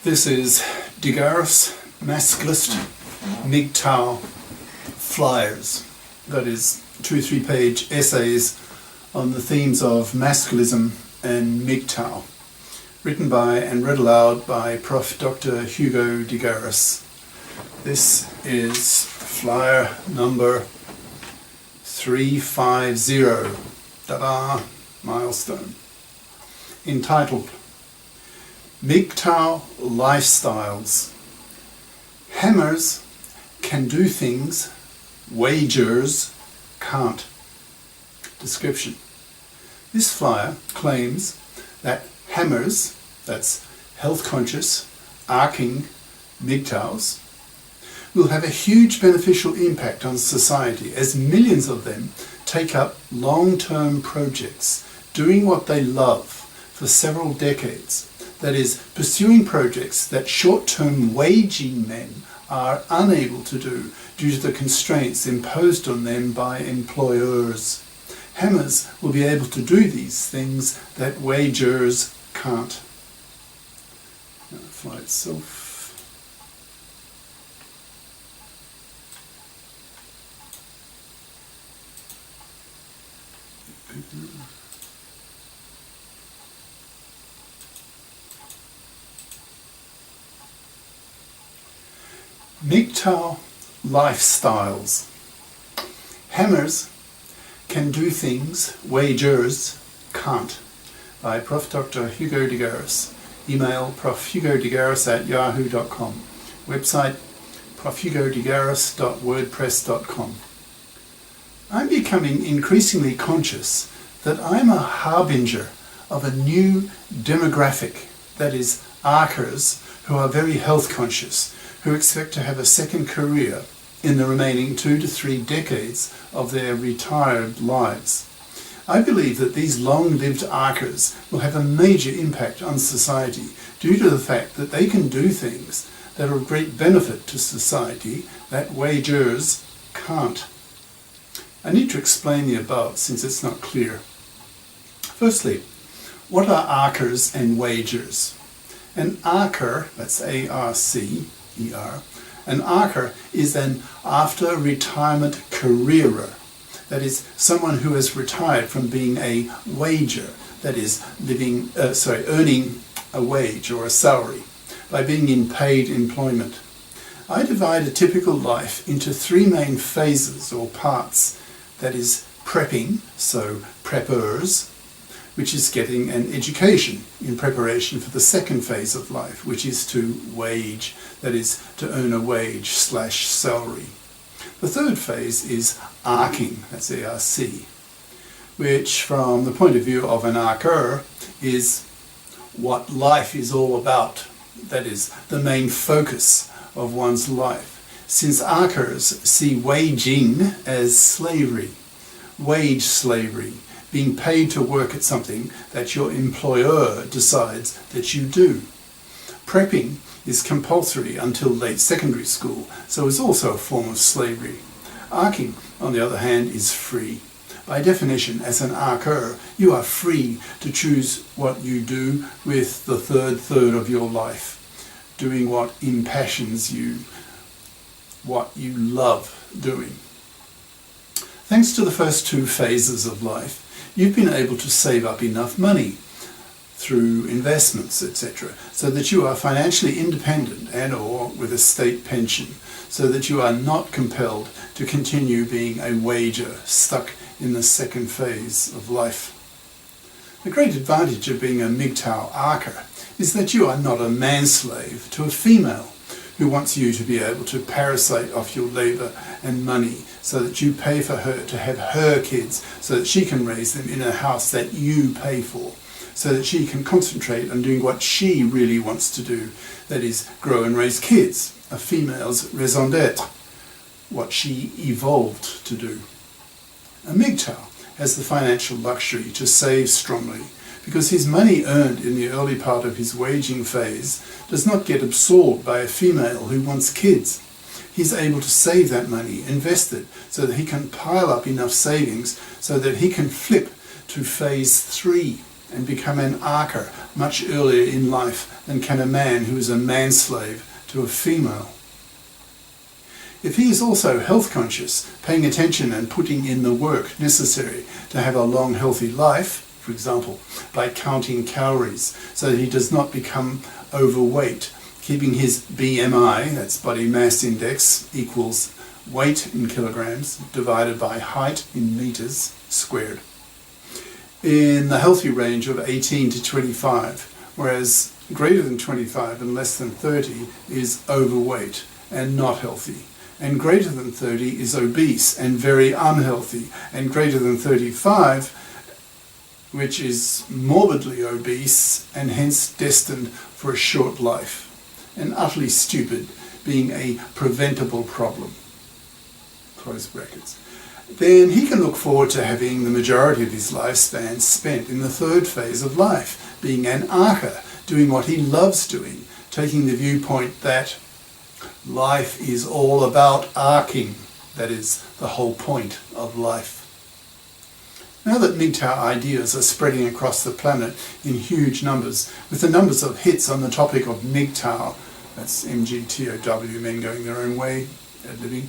This is Garis Masculist MGTOW flyers. That is 2 or 3 page essays on the themes of masculism and MGTOW, written by and read aloud by Prof. Dr. Hugo de Garis. This is flyer number 350, ta-da, milestone, entitled MGTOW Lifestyles. Hammers can do things wagers can't. Description. This flyer claims that hammers, that's health-conscious, ARCing MGTOWs, will have a huge beneficial impact on society as millions of them take up long-term projects, doing what they love for several decades. That is, pursuing projects that short-term waging men are unable to do due to the constraints imposed on them by employers. Hammers will be able to do these things that wagers can't. Now, the fly itself. MGTOW Lifestyles. Hammers can do things wagers can't. By Prof. Dr. Hugo de Garis. Email profhugodegaris@yahoo.com. Website profhugodegaris.wordpress.com. I'm becoming increasingly conscious that I'm a harbinger of a new demographic, that is, ARCers who are very health conscious, who expect to have a second career in the remaining 2 to 3 decades of their retired lives. I believe that these long-lived ARCers will have a major impact on society due to the fact that they can do things that are of great benefit to society that wagers can't. I need to explain the above since it's not clear. Firstly, what are ARCers and wagers? An ARCer, that's A-R-C-E-R, an ARCer is an after-retirement careerer. That is, someone who has retired from being a wager, that is, earning a wage or a salary by being in paid employment. I divide a typical life into 3 main phases or parts. That is, prepping, so preppers, which is getting an education in preparation for the second phase of life, which is to wage, that is, to earn a wage/salary. The third phase is ARCing, that's A-R-C, which from the point of view of an ARCer is what life is all about, that is, the main focus of one's life. Since ARCers see waging as slavery, wage slavery, being paid to work at something that your employer decides that you do. Prepping is compulsory until late secondary school, so is also a form of slavery. ARCing, on the other hand, is free. By definition, as an ARCer, you are free to choose what you do with the third of your life, doing what impassions you, what you love doing. Thanks to the first 2 phases of life, you've been able to save up enough money through investments, etc., so that you are financially independent and or with a state pension, so that you are not compelled to continue being a wager stuck in the second phase of life. The great advantage of being a MGTOW ARCer is that you are not a manslave to a female who wants you to be able to parasite off your labour and money so that you pay for her to have her kids so that she can raise them in a house that you pay for, so that she can concentrate on doing what she really wants to do, that is, grow and raise kids, a female's raison d'etre, what she evolved to do. A MGTOW has the financial luxury to save strongly because his money earned in the early part of his waging phase does not get absorbed by a female who wants kids. He's able to save that money, invest it, so that he can pile up enough savings so that he can flip to phase 3, and become an ARCer much earlier in life than can a man who is a manslave to a female. If he is also health conscious, paying attention and putting in the work necessary to have a long healthy life, for example, by counting calories so that he does not become overweight, keeping his BMI, that's body mass index, equals weight in kilograms divided by height in meters squared, in the healthy range of 18 to 25, whereas greater than 25 and less than 30 is overweight and not healthy, and greater than 30 is obese and very unhealthy, and greater than 35, which is morbidly obese and hence destined for a short life, and utterly stupid, being a preventable problem. Close brackets. Then he can look forward to having the majority of his lifespan spent in the third phase of life, being an ARCer, doing what he loves doing, taking the viewpoint that life is all about ARCing, that is the whole point of life. Now that MGTOW ideas are spreading across the planet in huge numbers, with the numbers of hits on the topic of MGTOW, that's MGTOW, men going their own way, ad-libbing,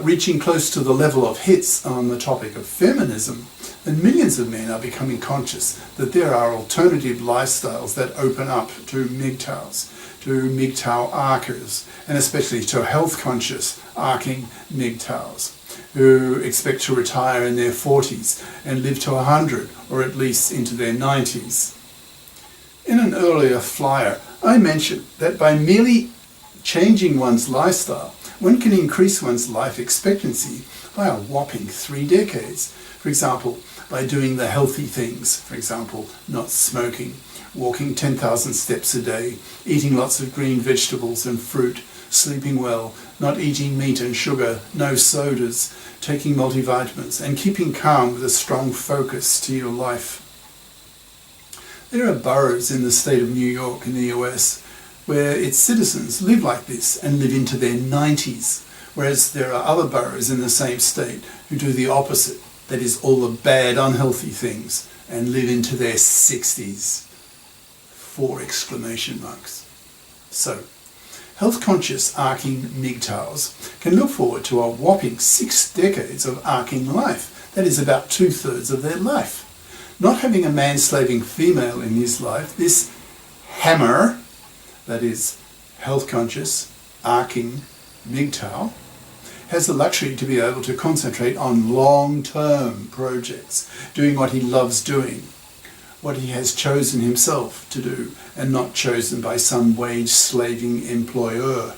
reaching close to the level of hits on the topic of feminism, then millions of men are becoming conscious that there are alternative lifestyles that open up to MGTOWs, to MGTOW ARCers, and especially to health-conscious ARCing MGTOWs, who expect to retire in their 40s and live to 100, or at least into their 90s. In an earlier flyer, I mentioned that by merely changing one's lifestyle, one can increase one's life expectancy by a whopping 3 decades. For example, by doing the healthy things, for example, not smoking, walking 10,000 steps a day, eating lots of green vegetables and fruit, sleeping well, not eating meat and sugar, no sodas, taking multivitamins, and keeping calm with a strong focus to your life. There are boroughs in the state of New York in the US where its citizens live like this and live into their 90s, whereas there are other boroughs in the same state who do the opposite, that is, all the bad, unhealthy things, and live into their 60s. 4 exclamation marks. So, health-conscious ARCing MGTOWs can look forward to a whopping 6 decades of ARCing life, that is about 2/3 of their life. Not having a man-slaving female in his life, this hammer, that is, health-conscious, ARCing MGTOW, has the luxury to be able to concentrate on long-term projects, doing what he loves doing, what he has chosen himself to do, and not chosen by some wage-slaving employer.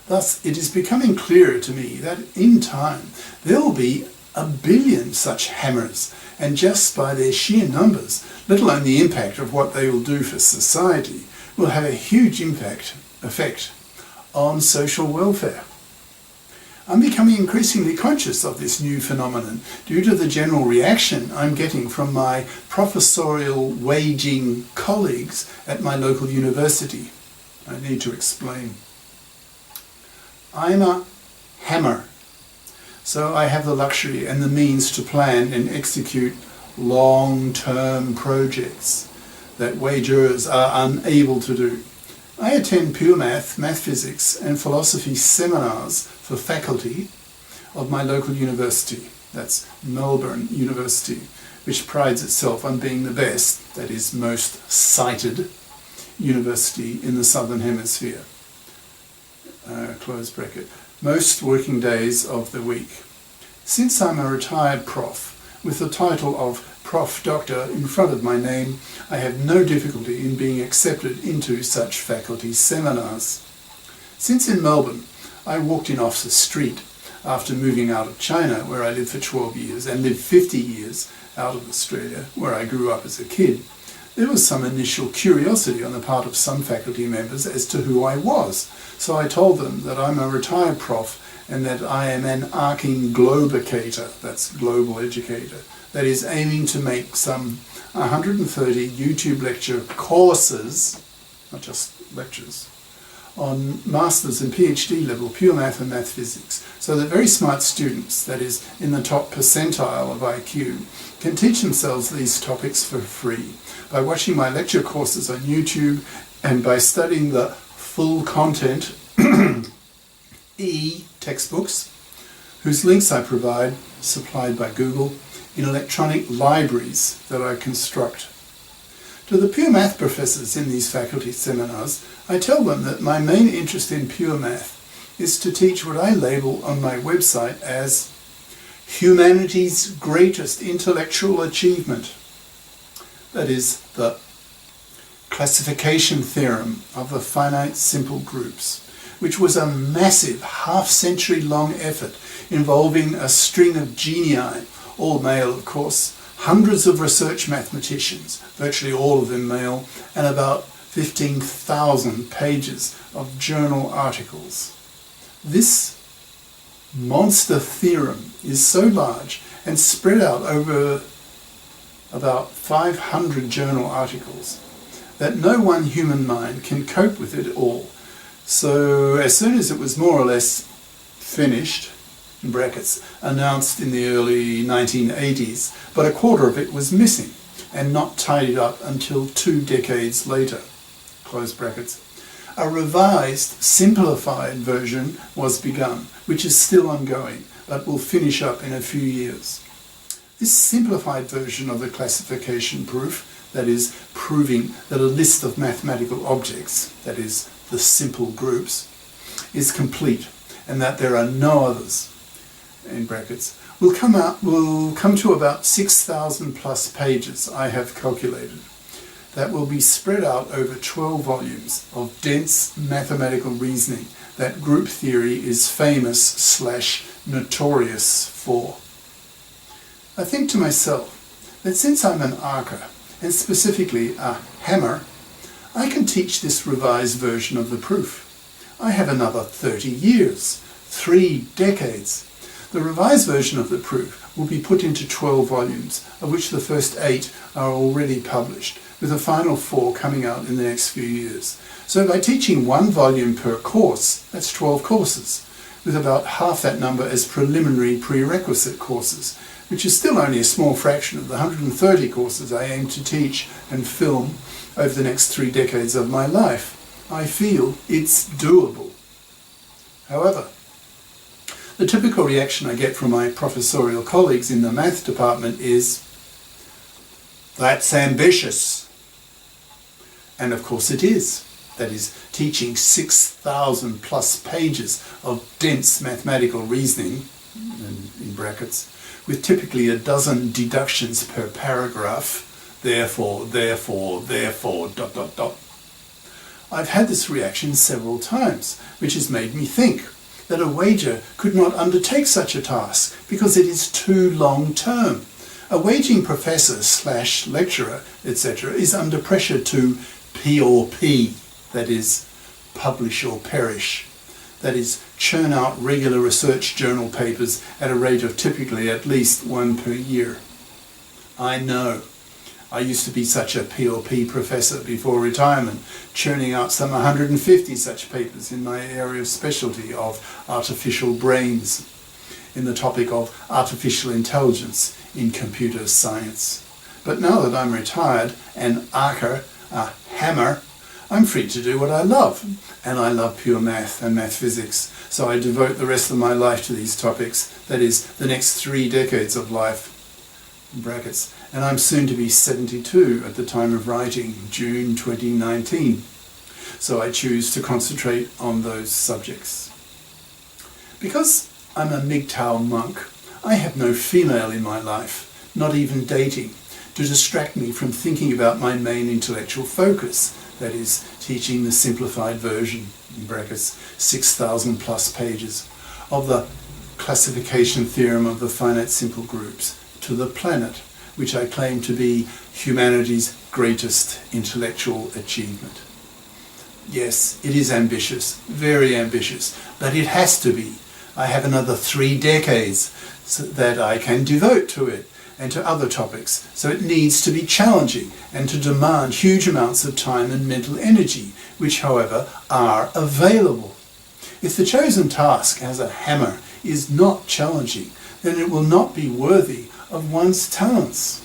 Thus, it is becoming clearer to me that in time there will be 1 billion such hammers, and just by their sheer numbers, let alone the impact of what they will do for society, will have a huge effect on social welfare. I'm becoming increasingly conscious of this new phenomenon due to the general reaction I'm getting from my professorial waging colleagues at my local university. I need to explain. I'm a hammer, so I have the luxury and the means to plan and execute long-term projects that wagers are unable to do. I attend pure math, math physics and philosophy seminars for faculty of my local university, that's Melbourne University, which prides itself on being the best, that is most cited, university in the Southern Hemisphere. Close bracket. Most working days of the week. Since I'm a retired prof, with the title of Prof. Doctor in front of my name, I have no difficulty in being accepted into such faculty seminars. Since in Melbourne, I walked in off the street after moving out of China, where I lived for 12 years, and lived 50 years out of Australia, where I grew up as a kid, there was some initial curiosity on the part of some faculty members as to who I was. So I told them that I'm a retired prof and that I am an ARCing globicator, that's global educator, that is aiming to make some 130 YouTube lecture courses, not just lectures, on master's and PhD level pure math and math physics, so that very smart students, that is, in the top percentile of IQ, can teach themselves these topics for free by watching my lecture courses on YouTube and by studying the full content e-textbooks, whose links I provide, supplied by Google, in electronic libraries that I construct. To the pure math professors in these faculty seminars, I tell them that my main interest in pure math is to teach what I label on my website as humanity's greatest intellectual achievement. That is, the classification theorem of the finite simple groups, which was a massive half-century long effort involving a string of genii, all male of course, hundreds of research mathematicians, virtually all of them male, and about 15,000 pages of journal articles. This monster theorem is so large and spread out over about 500 journal articles that no one human mind can cope with it all. So as soon as it was more or less finished, in brackets, announced in the early 1980s, but a quarter of it was missing and not tidied up until 2 decades later, close brackets. A revised, simplified version was begun, which is still ongoing, but will finish up in a few years. This simplified version of the classification proof, that is, proving that a list of mathematical objects, that is, the simple groups, is complete, and that there are no others, in brackets, will come to about 6,000 plus pages, I have calculated. That will be spread out over 12 volumes of dense mathematical reasoning that group theory is famous/notorious for. I think to myself that since I'm an ARCer, and specifically a hammer, I can teach this revised version of the proof. I have another 30 years, 3 decades. The revised version of the proof will be put into 12 volumes, of which the first 8 are already published, with the final 4 coming out in the next few years. So by teaching 1 volume per course, that's 12 courses, with about half that number as preliminary prerequisite courses, which is still only a small fraction of the 130 courses I aim to teach and film over the next 3 decades of my life. I feel it's doable. However, the typical reaction I get from my professorial colleagues in the math department is, "That's ambitious." And of course it is. That is, teaching 6,000 plus pages of dense mathematical reasoning, in brackets, with typically a dozen deductions per paragraph, therefore, dot, dot, dot. I've had this reaction several times, which has made me think that a wager could not undertake such a task because it is too long-term. A waging professor/lecturer, etc., is under pressure to P or P, that is, publish or perish. That is, churn out regular research journal papers at a rate of typically at least 1 per year. I know. I used to be such a P or P professor before retirement, churning out some 150 such papers in my area of specialty of artificial brains, in the topic of artificial intelligence in computer science. But now that I'm retired, an ARCer, a hammer, I'm free to do what I love, and I love pure math and math physics, so I devote the rest of my life to these topics, that is, the next 3 decades of life, in brackets, and I'm soon to be 72 at the time of writing, June 2019, so I choose to concentrate on those subjects. Because I'm a MGTOW monk, I have no female in my life, not even dating, to distract me from thinking about my main intellectual focus, that is, teaching the simplified version, in brackets, 6,000 plus pages, of the classification theorem of the finite simple groups to the planet, which I claim to be humanity's greatest intellectual achievement. Yes, it is ambitious, very ambitious, but it has to be. I have another 3 decades that I can devote to it, and to other topics, so it needs to be challenging and to demand huge amounts of time and mental energy, which, however, are available. If the chosen task as a hammer is not challenging, then it will not be worthy of one's talents.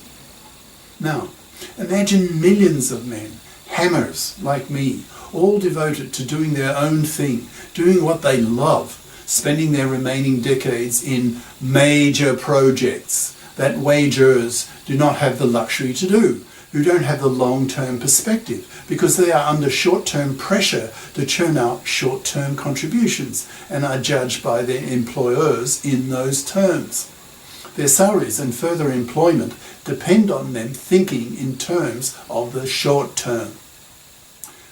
Now, imagine millions of men, hammers like me, all devoted to doing their own thing, doing what they love, spending their remaining decades in major projects that wagers do not have the luxury to do, who don't have the long-term perspective, because they are under short-term pressure to churn out short-term contributions and are judged by their employers in those terms. Their salaries and further employment depend on them thinking in terms of the short term.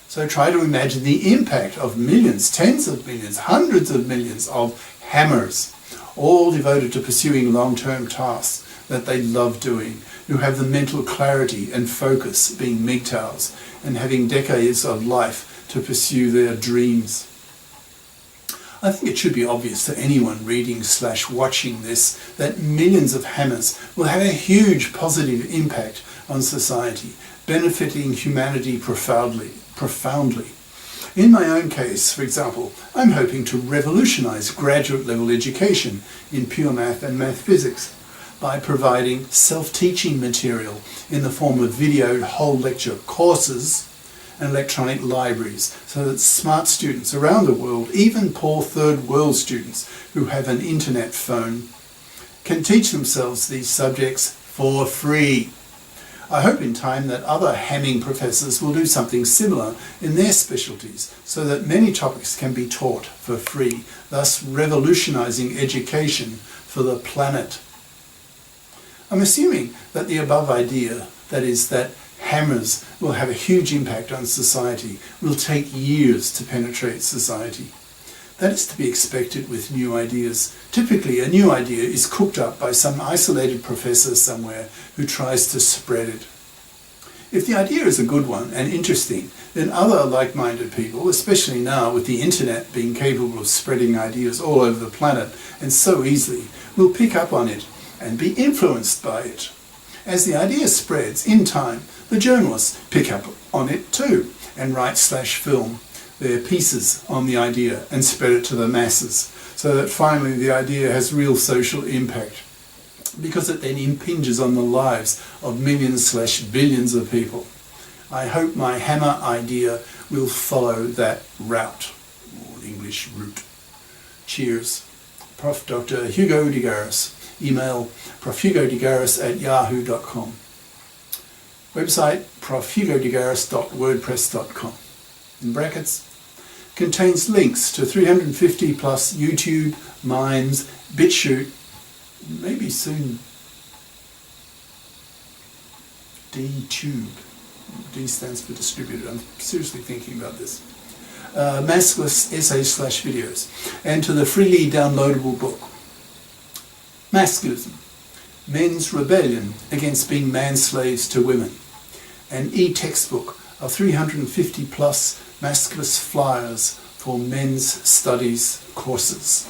So try to imagine the impact of millions, tens of millions, hundreds of millions of hammers, all devoted to pursuing long-term tasks that they love doing, who have the mental clarity and focus, being MGTOWs, and having decades of life to pursue their dreams. I think it should be obvious to anyone reading/watching this that millions of hammers will have a huge positive impact on society, benefiting humanity profoundly. In my own case, for example, I'm hoping to revolutionize graduate level education in pure math and math physics by providing self-teaching material in the form of videoed whole lecture courses and electronic libraries, so that smart students around the world, even poor third world students who have an internet phone, can teach themselves these subjects for free. I hope in time that other hamming professors will do something similar in their specialties, so that many topics can be taught for free, thus revolutionizing education for the planet. I'm assuming that the above idea, that is, that hammers will have a huge impact on society, will take years to penetrate society. That is to be expected with new ideas. Typically, a new idea is cooked up by some isolated professor somewhere who tries to spread it. If the idea is a good one and interesting, then other like-minded people, especially now with the internet being capable of spreading ideas all over the planet and so easily, will pick up on it and be influenced by it. As the idea spreads, in time, the journalists pick up on it too and write/film their pieces on the idea and spread it to the masses, so that finally the idea has real social impact, because it then impinges on the lives of millions/billions of people. I hope my hammer idea will follow that route, or English route. Cheers. Prof. Dr. Hugo de Garis. Email profhugodegaris@yahoo.com. Website profhugodegaris.wordpress.com. In brackets, contains links to 350 plus YouTube, Mimes, BitChute, maybe soon DTube. D stands for distributed. I'm seriously thinking about this. Masculist essays/videos, and to the freely downloadable book, Masculism, Men's Rebellion Against Being Man-Slaves to Women, an e-textbook of 350 plus Masculist flyers for men's studies courses.